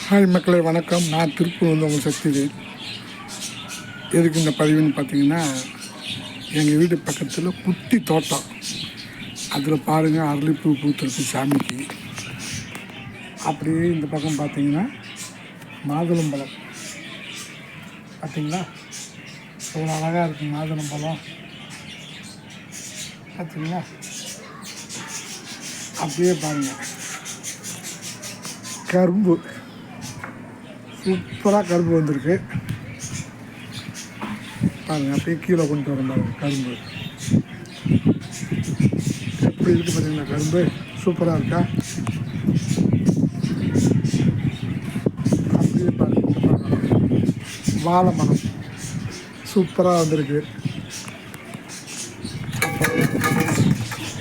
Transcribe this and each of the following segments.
Hi மக்களே வணக்கம். நான் திருப்பூர் வந்து உங்கள் சக்திவேல். எதுக்கு இந்த பதிவுன்னு பார்த்தீங்கன்னா, எங்கள் வீட்டு பக்கத்தில் குட்டி தோட்டம், அதில் பாருங்கள் அரளிப்பூ பூத்துருக்கு சாமிக்கு. அப்படியே இந்த பக்கம் பார்த்தீங்கன்னா மாதுளம்பழம் பார்த்தீங்களா, எவ்வளோ அழகாக இருக்குது மாதுளம்பழம் பார்த்தீங்களா. அப்படியே பாருங்கள் கரும்பு, சூப்பராக கரும்பு வந்திருக்கு பாருங்கள். அப்படியே கீழே கொண்டு வர பாருங்க கரும்பு எப்படி இருக்குது பார்த்தீங்களா. கரும்பு சூப்பராக இருக்கா. அப்படியே பாருங்கள் வாழை மரம் சூப்பராக வந்திருக்கு.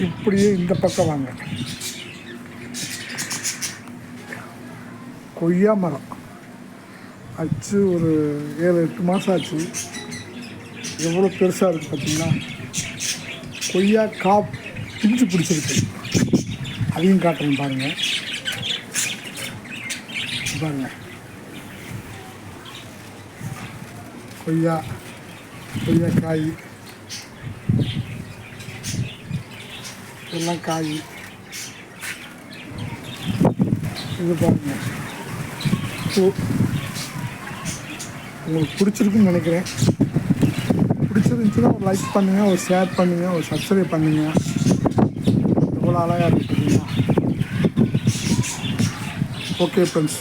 இப்படியே இந்த பக்கம் வாங்க, கொய்யா மரம் ஆச்சு, ஒரு 7-8 மாதம் ஆச்சு. எவ்வளோ பெருசாக இருக்குது பார்த்தீங்கன்னா. கொய்யா பிஞ்சு பிடிச்சிருக்கு, அதையும் காட்டுறேன் பாருங்கள். கொய்யாக்காய் எல்லாம் காய். இது பாருங்கள் பூ. உங்களுக்கு பிடிச்சிருக்குன்னு நினைக்கிறேன். பிடிச்சிருந்துச்சுன்னா ஒரு லைக் பண்ணுங்கள், ஒரு ஷேர் பண்ணுங்கள், ஒரு சப்ஸ்கிரைப் பண்ணுங்கள். எவ்வளோ அழகாக இருக்குது. Okay friends.